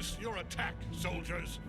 Focus your attack, soldiers!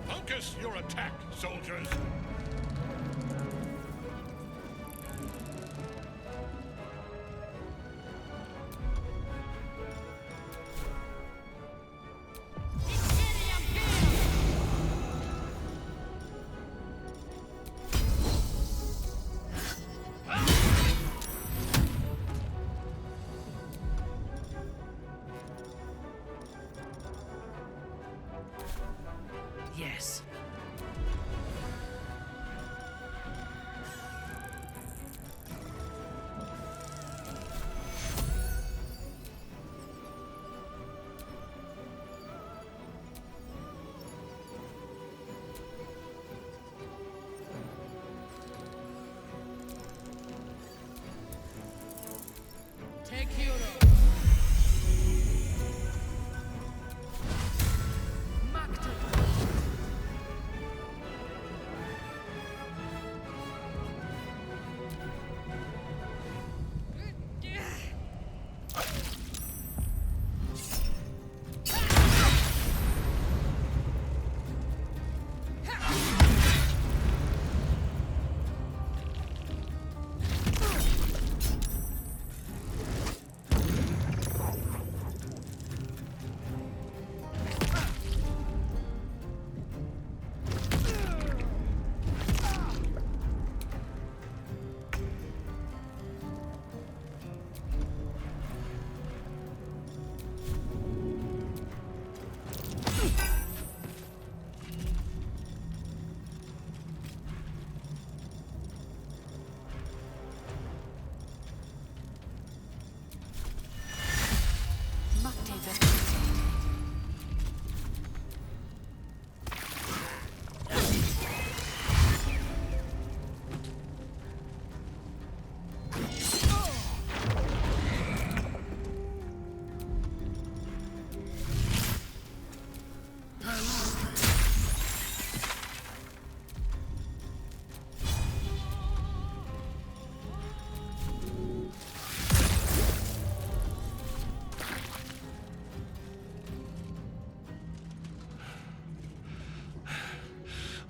Focus your attack, soldiers! Yes. Take hero.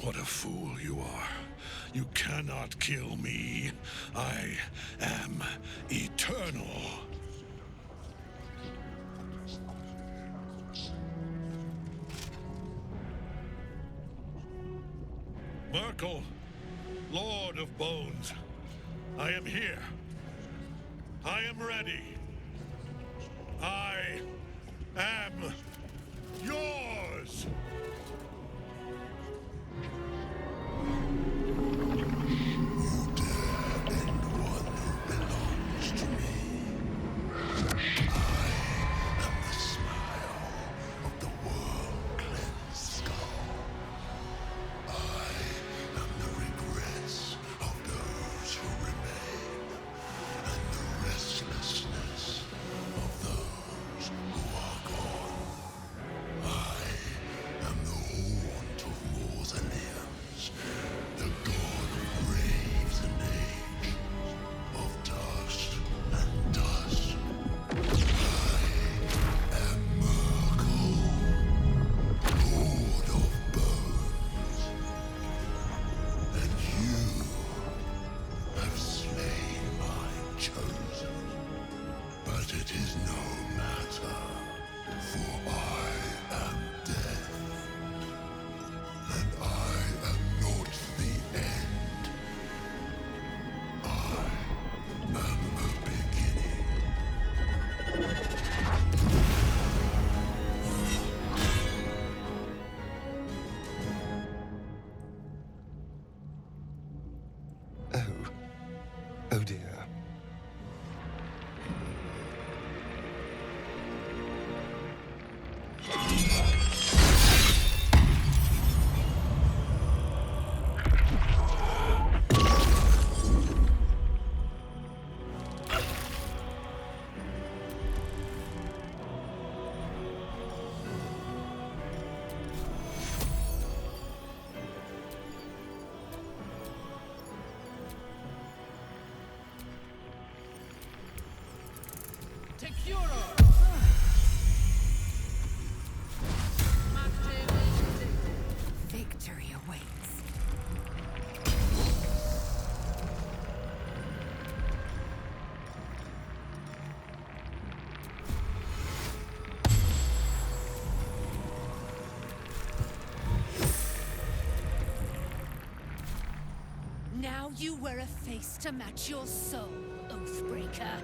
What a fool you are. You cannot kill me. I am eternal. Merkel, Lord of Bones, I am here. I am ready. I am yours! Oh dear. Victory awaits. Now you wear a face to match your soul, Oathbreaker.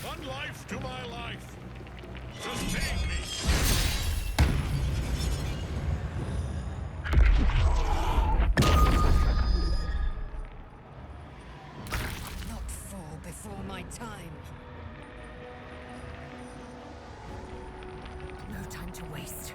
One life to my life. Sustain me. Not fall before my time. No time to waste.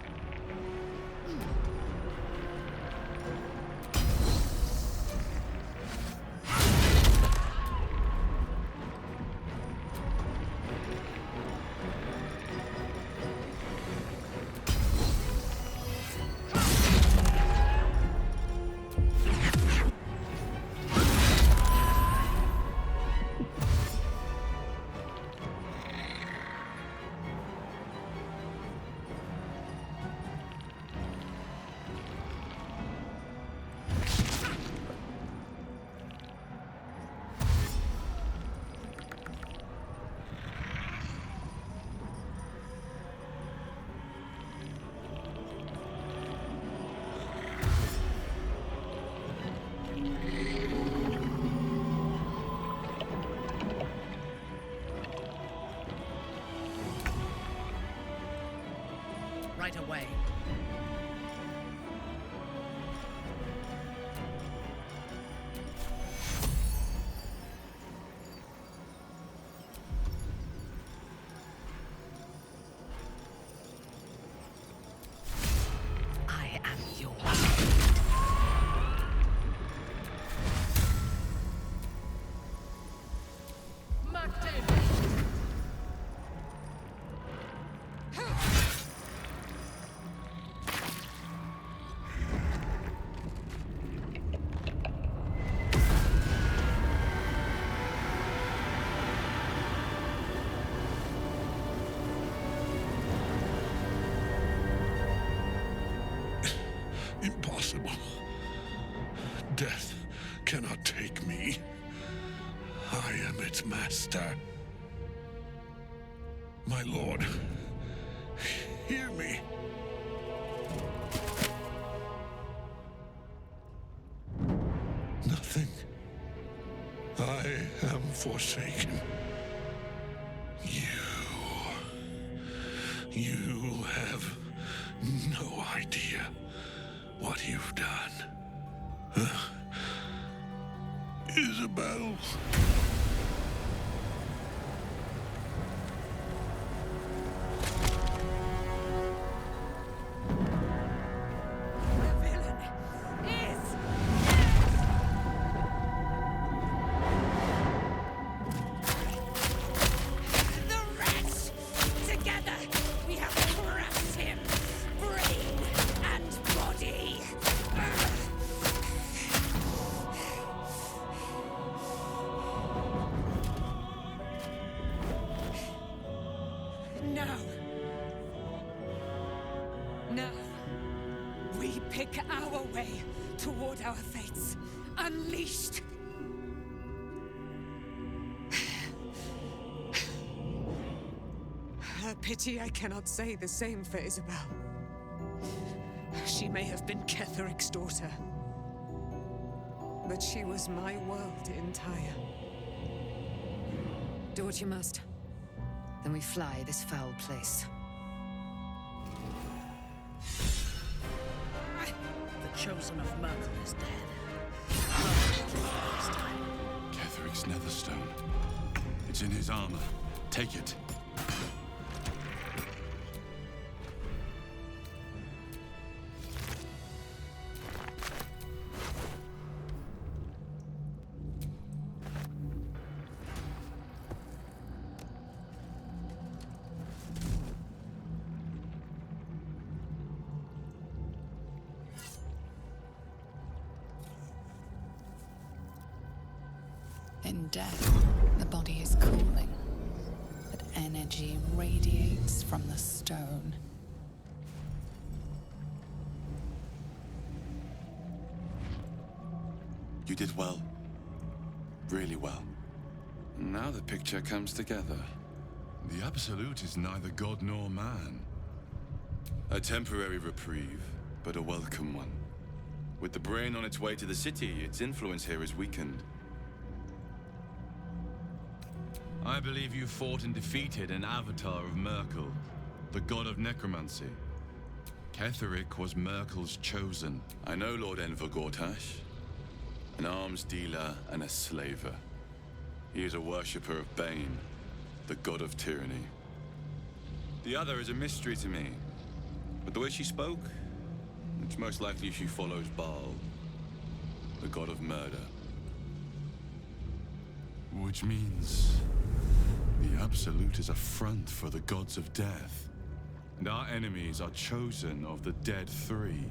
right away. I am yours. Impossible. Death cannot take me. I am its master. My lord, hear me. Nothing. I am forsaken. You have no idea what you've done. Isabel. The villain is the wretch! Together, we have crushed him, brain and body. Now, we pick our way toward our fates, unleashed. A pity I cannot say the same for Isabel. She may have been Ketheric's daughter, but she was my world entire. Do what you must. Then we fly this foul place. The chosen of Merkel is dead. Merkel this time. Ketheric's Netherstone. It's in his armor. Take it. In death, the body is cooling, but energy radiates from the stone. You did well. Really well. Now the picture comes together. The Absolute is neither god nor man. A temporary reprieve, but a welcome one. With the brain on its way to the city, its influence here is weakened. I believe you fought and defeated an avatar of Merkel, the god of necromancy. Ketheric was Merkel's chosen. I know Lord Enver Gortash. An arms dealer and a slaver. He is a worshipper of Bane, the god of tyranny. The other is a mystery to me. But the way she spoke, it's most likely she follows Baal, the god of murder. Which means the Absolute is a front for the gods of death. And our enemies are chosen of the dead three.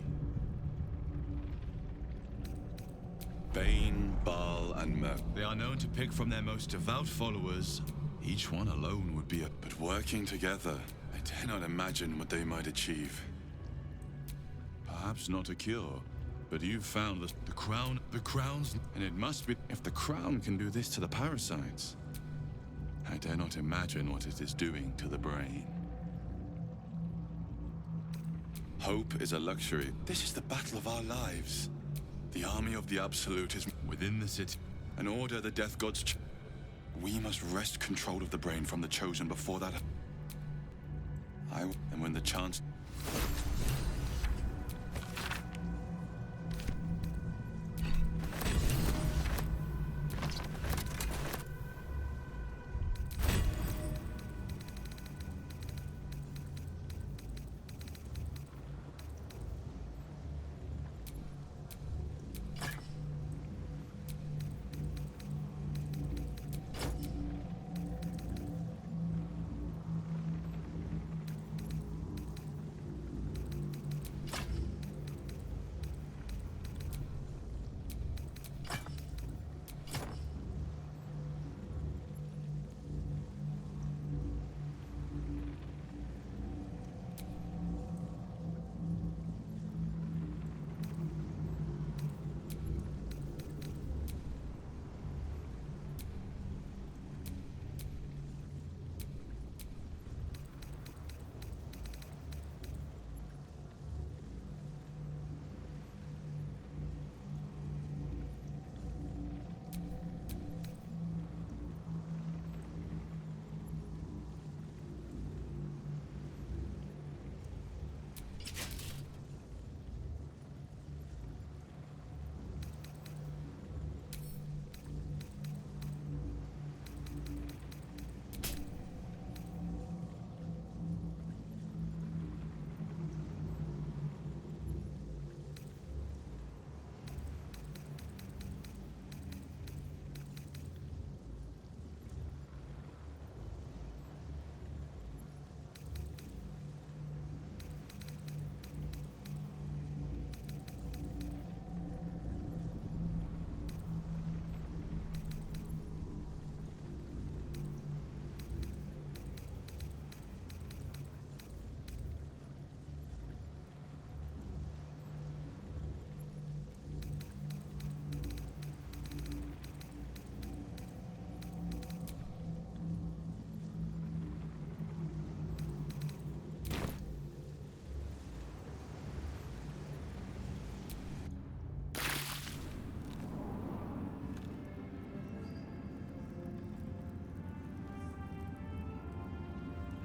Bane, Baal, and Merkel. They are known to pick from their most devout followers. Each one alone would be a... But working together, I dare not imagine what they might achieve. Perhaps not a cure, but you've found the crown. The crown's... And it must be... If the crown can do this to the parasites, I dare not imagine what it is doing to the brain. Hope is a luxury. This is the battle of our lives. The army of the Absolute is Within the city. an order the death gods... We must wrest control of the brain from the Chosen before that... And when the chance...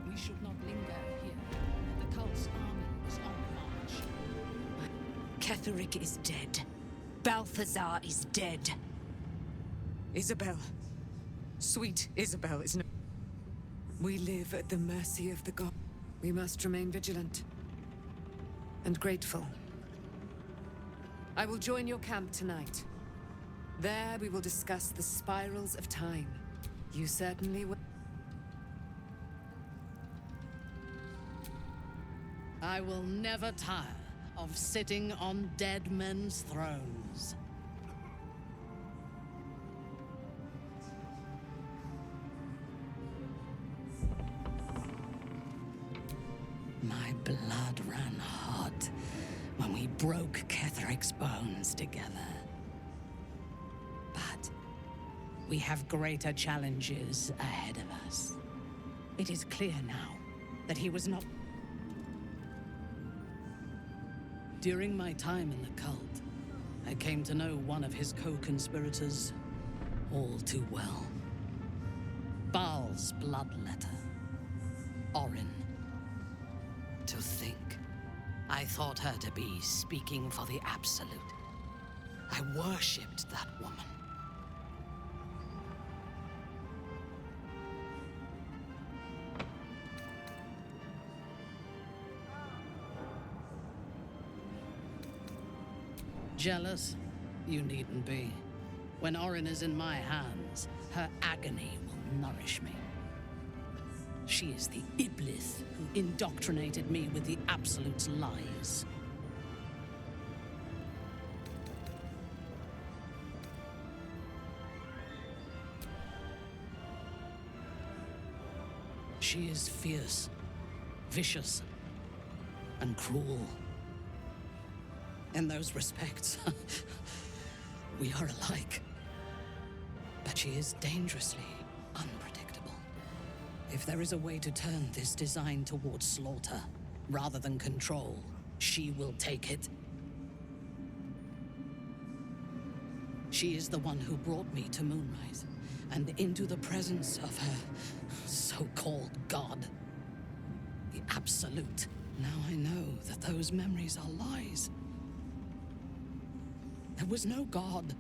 We should not linger here. The cult's army is on the march. Ketheric is dead. Balthazar is dead. Isabel. Sweet Isabel is no... We live at the mercy of the god. We must remain vigilant. And grateful. I will join your camp tonight. There we will discuss the spirals of time. You certainly will. I will never tire of sitting on dead men's thrones. My blood ran hot when we broke Ketheric's bones together. But we have greater challenges ahead of us. It is clear now that he was not... During my time in the cult, I came to know one of his co-conspirators all too well. Baal's bloodletter. Orin. To think, I thought her to be speaking for the Absolute. I worshipped that woman. Jealous? You needn't be. When Orin is in my hands, her agony will nourish me. She is the Iblis who indoctrinated me with the Absolute's lies. She is fierce, vicious, and cruel. In those respects, we are alike. But she is dangerously unpredictable. If there is a way to turn this design towards slaughter, rather than control, she will take it. She is the one who brought me to Moonrise, and into the presence of her so-called god. The Absolute Now I know that those memories are lies. There was no god.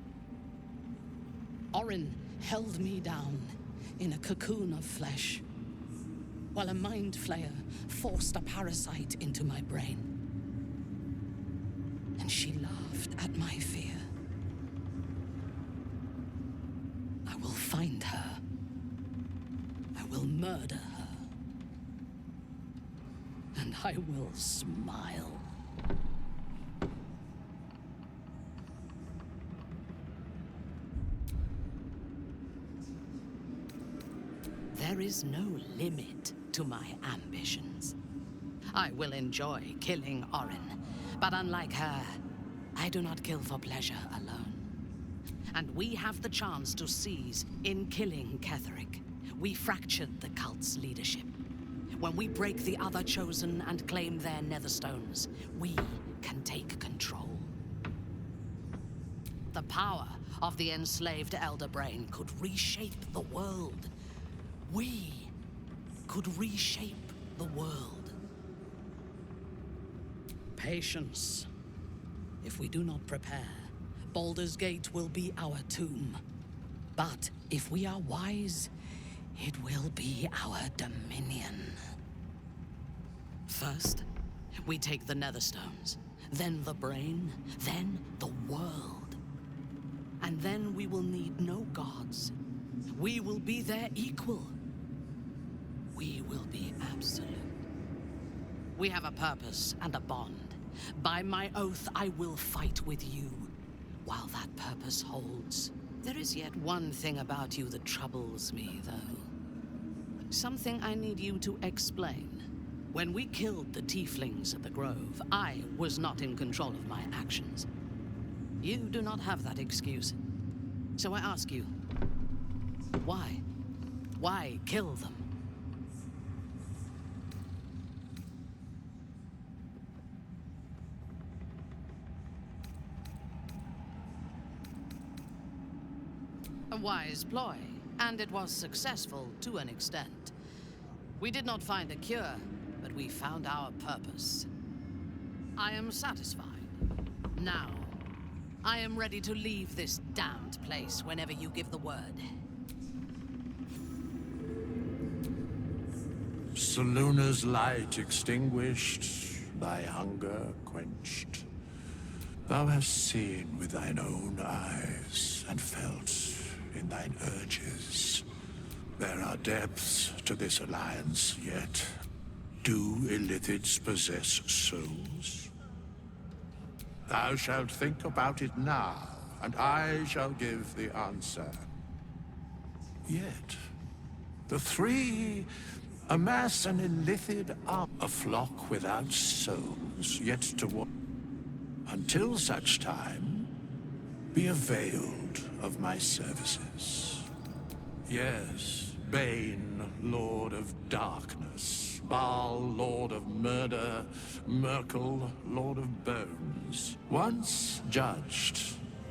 Orin held me down in a cocoon of flesh, while a mind flayer forced a parasite into my brain. And she laughed at my fear. I will find her. I will murder her. And I will smile. There is no limit to my ambitions. I will enjoy killing Orin, but unlike her, I do not kill for pleasure alone. And we have the chance to seize in killing Ketheric. We fractured the cult's leadership. When we break the other Chosen and claim their Netherstones, we can take control. The power of the enslaved Elder Brain could reshape the world. We could reshape the world. Patience. If we do not prepare, Baldur's Gate will be our tomb. But if we are wise, it will be our dominion. First, we take the Netherstones, then the brain, then the world. And then we will need no gods. We will be their equal. We will be absolute. We have a purpose and a bond. By my oath, I will fight with you, while that purpose holds. There is yet one thing about you that troubles me, though. Something I need you to explain. When we killed the tieflings at the Grove, I was not in control of my actions. You do not have that excuse. So I ask you, why? Why kill them? A wise ploy, and it was successful to an extent. We did not find a cure, but we found our purpose. I am satisfied. Now, I am ready to leave this damned place whenever you give the word. Salona's light extinguished, thy hunger quenched. Thou hast seen with thine own eyes and felt in thine urges. There are depths to this alliance yet. Do Illithids possess souls? Thou shalt think about it now, and I shall give the answer. Yet, the three amass an Illithid army, a flock without souls, yet to walk. Until such time, be availed of my services. Yes, Bane, Lord of Darkness, Baal, Lord of Murder, Merkel, Lord of Bones. Once judged,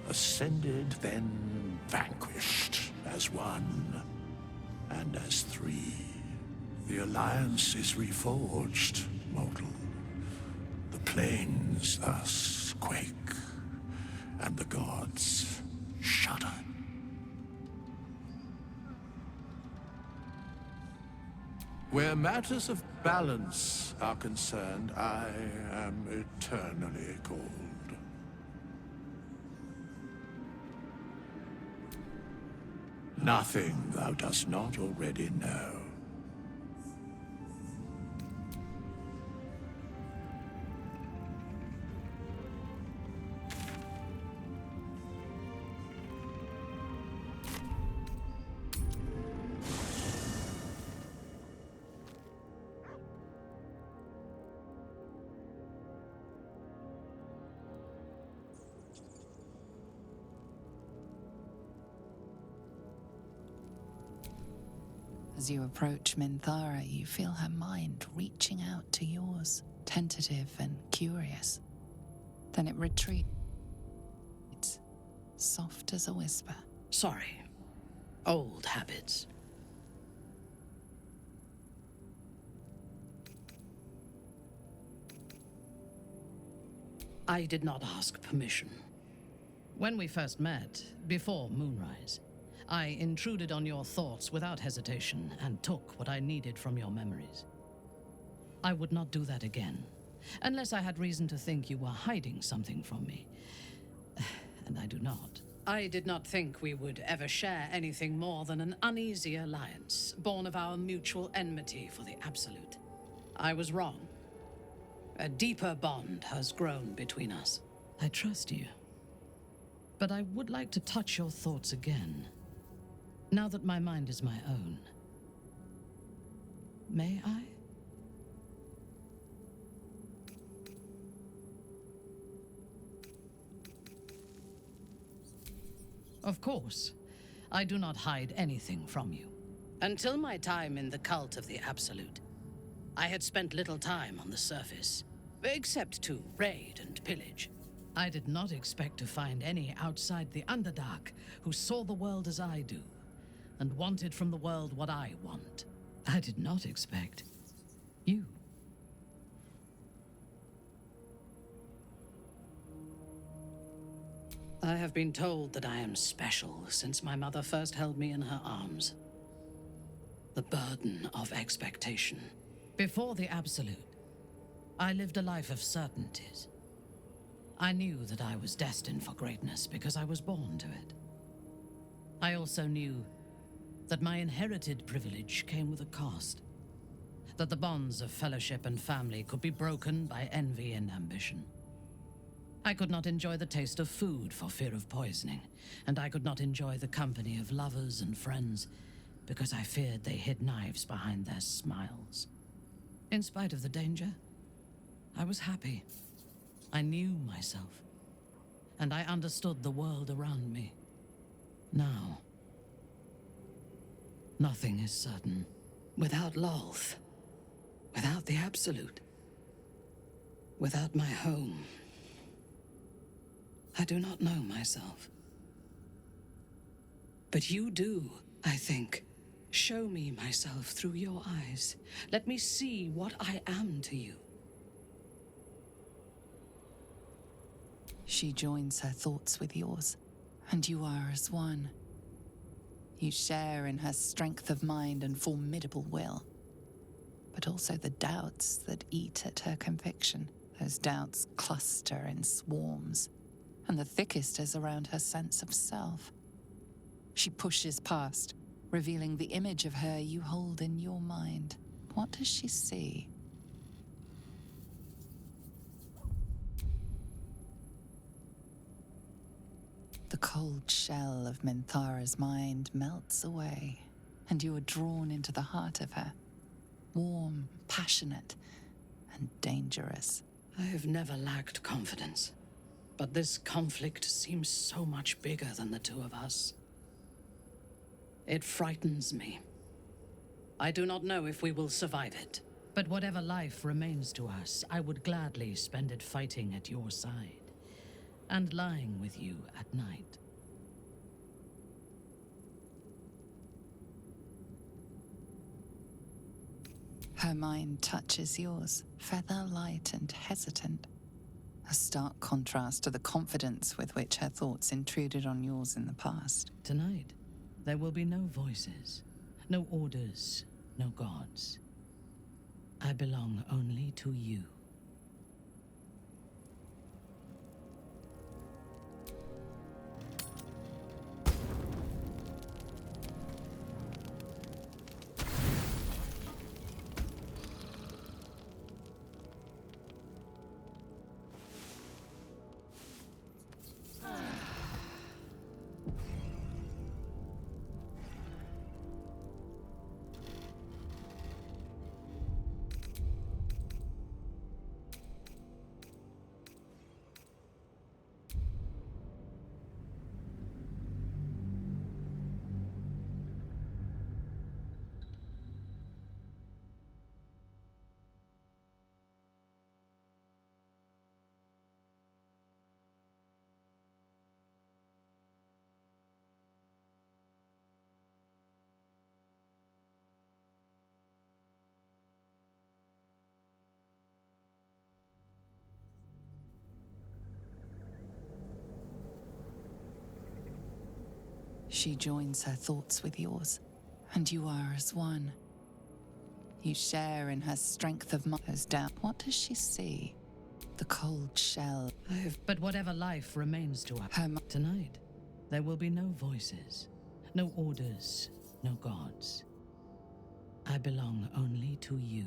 ascended, then vanquished, as one, and as three. The Alliance is reforged, mortal. The plains thus quake, and the gods shudder. Where matters of balance are concerned, I am eternally cold. Nothing thou dost not already know. As you approach Minthara, you feel her mind reaching out to yours, tentative and curious. Then it retreats, soft as a whisper. Sorry. Old habits. I did not ask permission. When we first met, before moonrise, I intruded on your thoughts without hesitation and took what I needed from your memories. I would not do that again, unless I had reason to think you were hiding something from me. And I do not. I did not think we would ever share anything more than an uneasy alliance, born of our mutual enmity for the Absolute. I was wrong. A deeper bond has grown between us. I trust you. But I would like to touch your thoughts again, now that my mind is my own. May I? Of course. I do not hide anything from you. Until my time in the cult of the Absolute, I had spent little time on the surface, except to raid and pillage. I did not expect to find any outside the Underdark who saw the world as I do, and wanted from the world what I want. I did not expect you. I have been told that I am special since my mother first held me in her arms. The burden of expectation. Before the Absolute, I lived a life of certainties. I knew that I was destined for greatness because I was born to it. I also knew that my inherited privilege came with a cost. That the bonds of fellowship and family could be broken by envy and ambition. I could not enjoy the taste of food for fear of poisoning, and I could not enjoy the company of lovers and friends because I feared they hid knives behind their smiles. In spite of the danger, I was happy. I knew myself, and I understood the world around me. Now, nothing is certain. Without Lolth, without the Absolute, without my home, I do not know myself. But you do, I think. Show me myself through your eyes. Let me see what I am to you. She joins her thoughts with yours, and you are as one. You share in her strength of mind and formidable will, but also the doubts that eat at her conviction. Those doubts cluster in swarms, and the thickest is around her sense of self. She pushes past, revealing the image of her you hold in your mind. What does she see? The cold shell of Minthara's mind melts away, and you are drawn into the heart of her. Warm, passionate, and dangerous. I have never lacked confidence, but this conflict seems so much bigger than the two of us. It frightens me. I do not know if we will survive it, but whatever life remains to us, I would gladly spend it fighting at your side and lying with you at night. Her mind touches yours, feather light and hesitant. A stark contrast to the confidence with which her thoughts intruded on yours in the past. Tonight, there will be no voices, no orders, no gods. I belong only to you. She joins her thoughts with yours, and you are as one. You share in her strength of mind. Goes down. What does she see? The cold shell. But whatever life remains to us, Her tonight, there will be no voices, no orders, no gods. I belong only to you.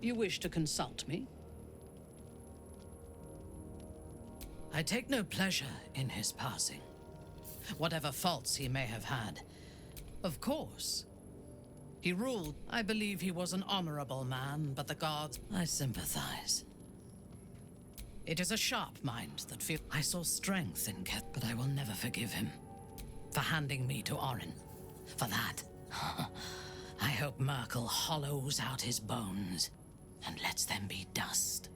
You wish to consult me? I take no pleasure in his passing, whatever faults he may have had. Of course. He ruled. I believe he was an honorable man, but the gods... I sympathize. It is a sharp mind that feels... I saw strength in Keth, but I will never forgive him for handing me to Orin. For that, I hope Merkel hollows out his bones and lets them be dust.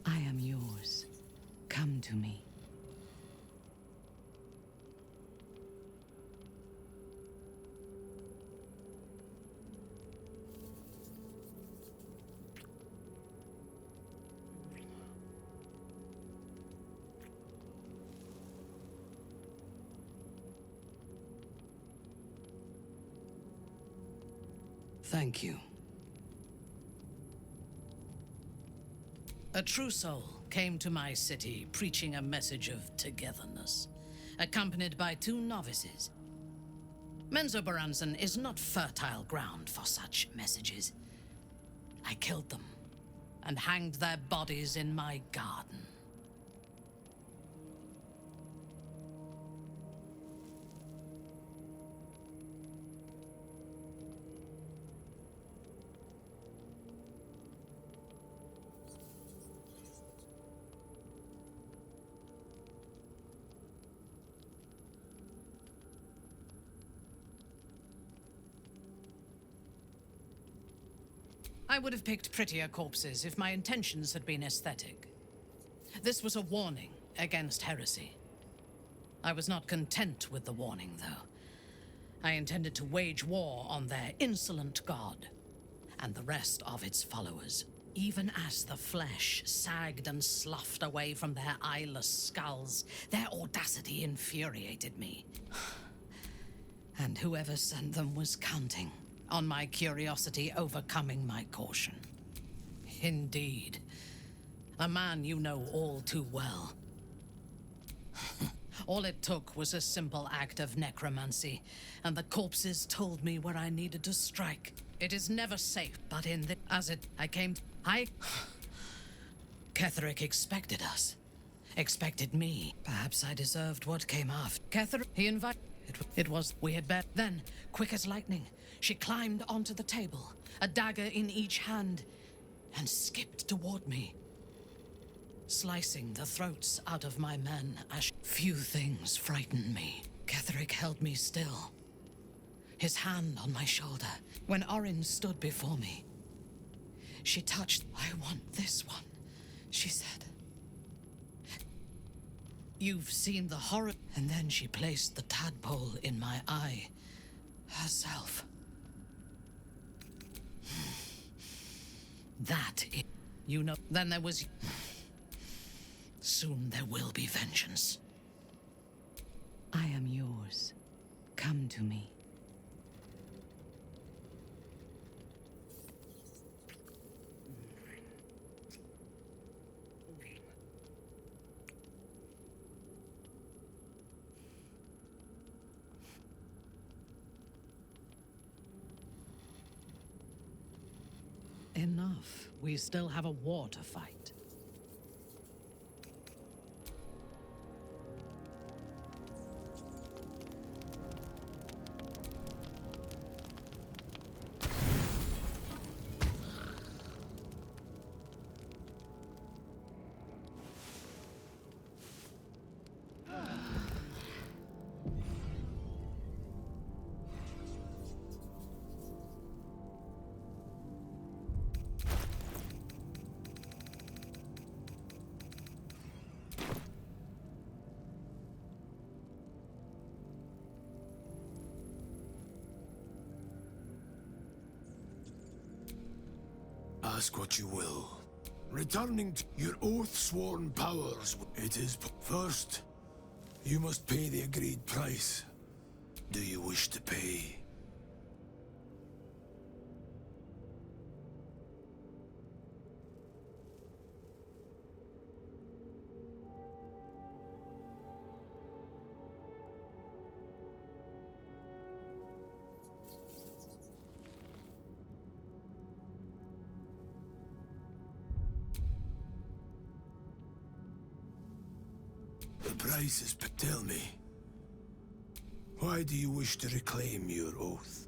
I am yours. Come to me. Thank you. A true soul came to my city preaching a message of togetherness, accompanied by 2 novices. Menzoberranzan is not fertile ground for such messages. I killed them and hanged their bodies in my garden. I would have picked prettier corpses if my intentions had been aesthetic. This was a warning against heresy. I was not content with the warning, though. I intended to wage war on their insolent god and the rest of its followers. Even as the flesh sagged and sloughed away from their eyeless skulls, their audacity infuriated me. And whoever sent them was counting on my curiosity overcoming my caution. Indeed. A man you know all too well. All it took was a simple act of necromancy, and the corpses told me where I needed to strike. It is never safe, but in the... Ketheric expected us. Expected me. Perhaps I deserved what came after. Ketheric, he invited... It was... We had bet... Then, quick as lightning, she climbed onto the table, a dagger in each hand, and skipped toward me, slicing the throats out of my men as... Few things frightened me. Ketheric held me still, his hand on my shoulder. When Orin stood before me, she touched... I want this one, she said. You've seen the horror... And then she placed the tadpole in my eye, herself. That is... You know... Then there was... Soon there will be vengeance. I am yours. Come to me. Enough. We still have a war to fight. Ask what you will. Returning to your oath-sworn powers, it is first. You must pay the agreed price. Do you wish to pay? The price is... Tell me. Why do you wish to reclaim your oath?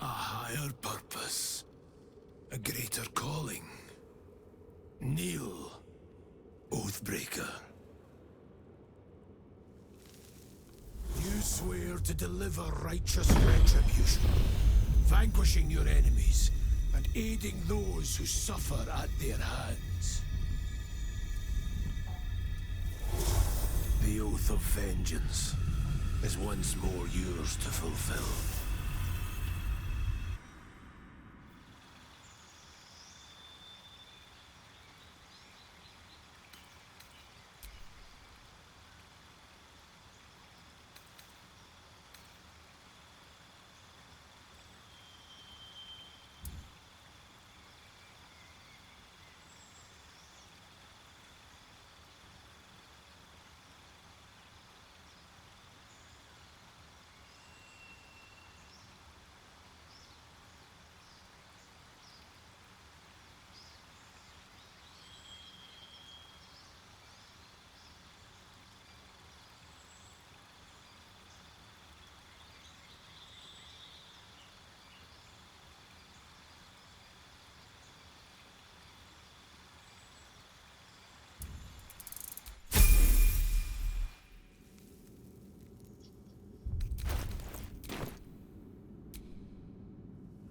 A higher purpose. A greater calling. Kneel, Oathbreaker. You swear to deliver righteous retribution, vanquishing your enemies, and aiding those who suffer at their hands. The oath of vengeance is once more yours to fulfill.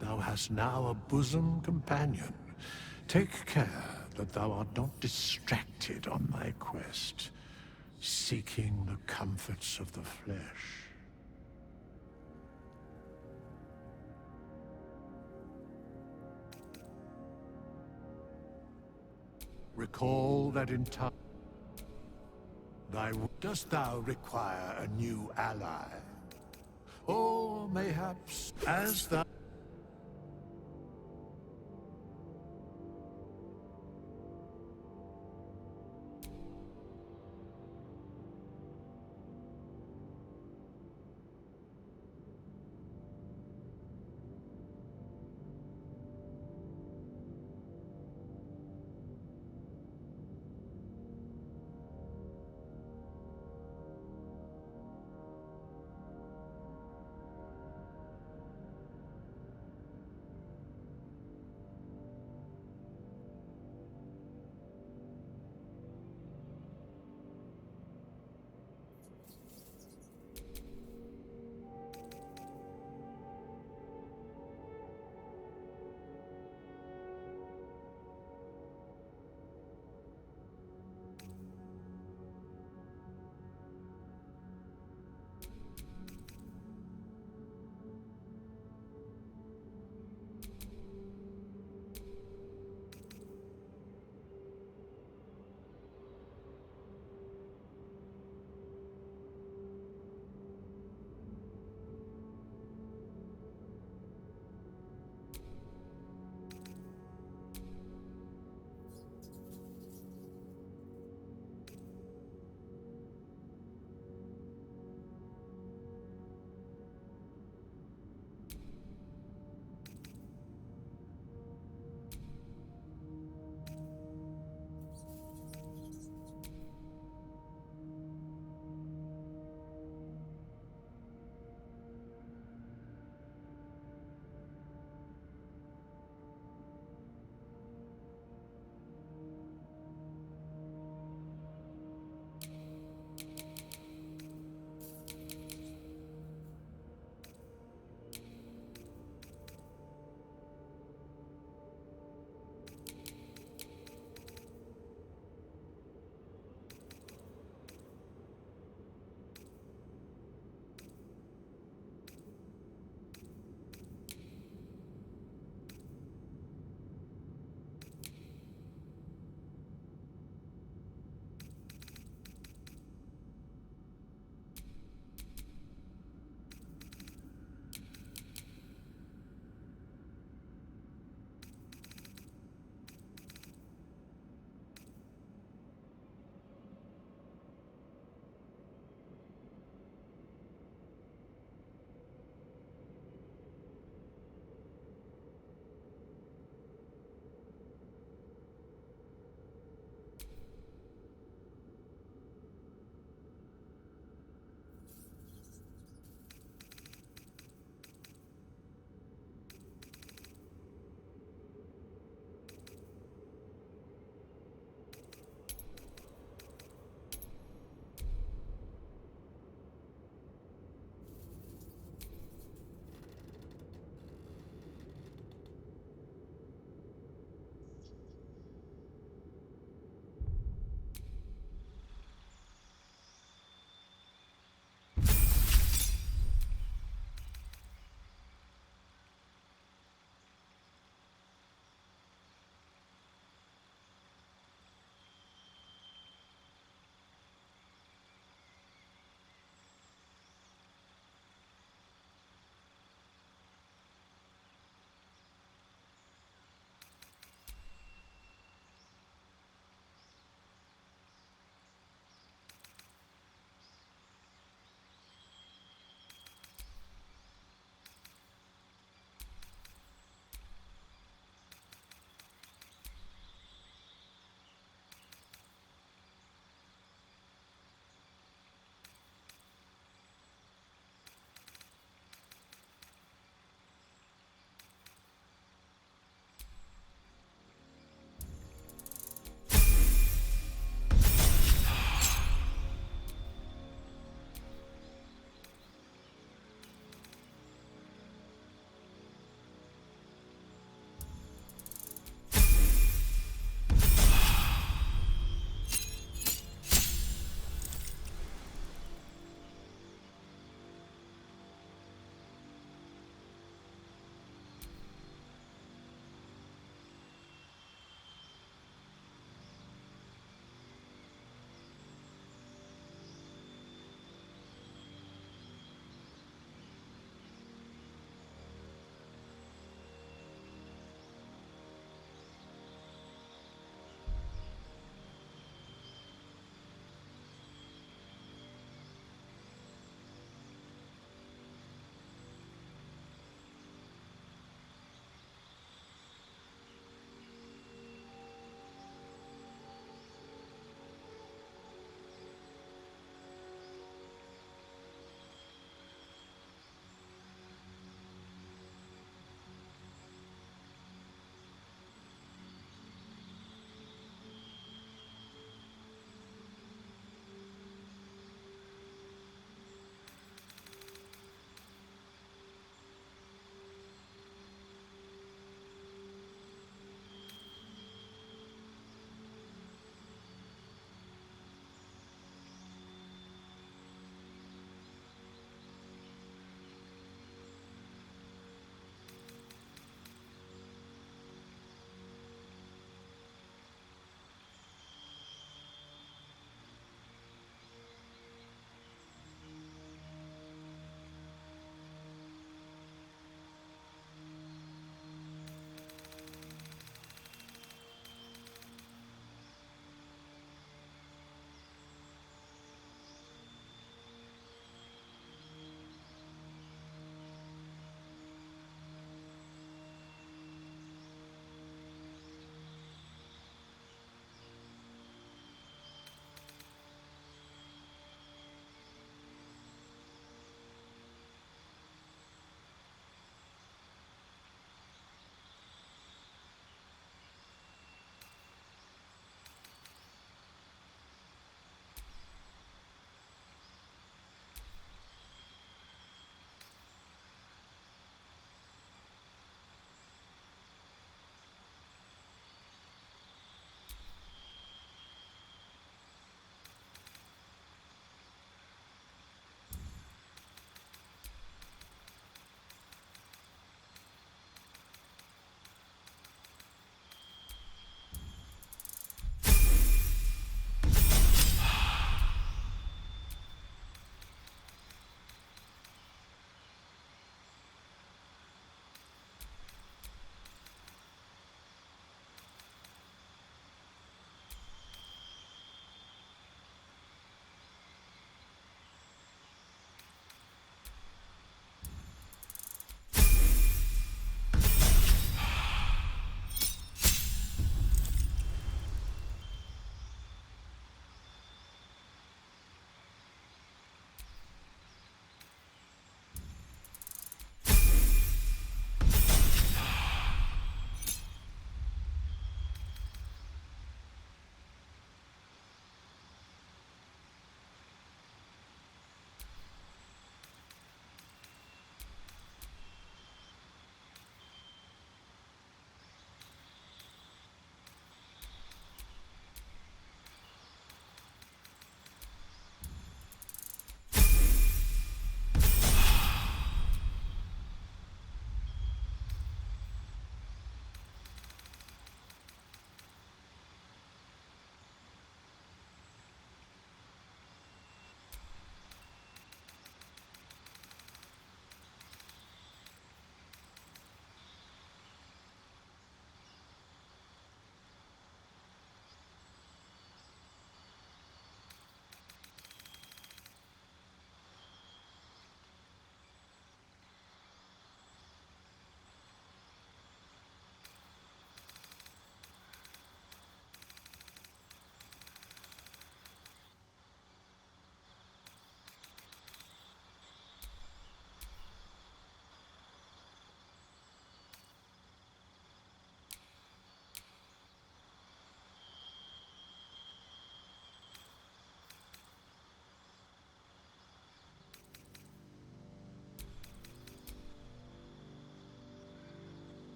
Thou hast now a bosom companion. Take care that thou art not distracted on thy quest, seeking the comforts of the flesh. Recall that in time, dost thou require a new ally? Or mayhaps, as thou...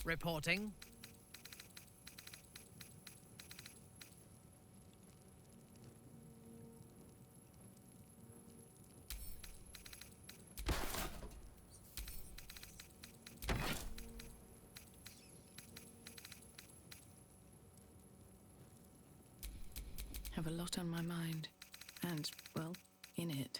Reporting. Have a lot on my mind. And, well, in it.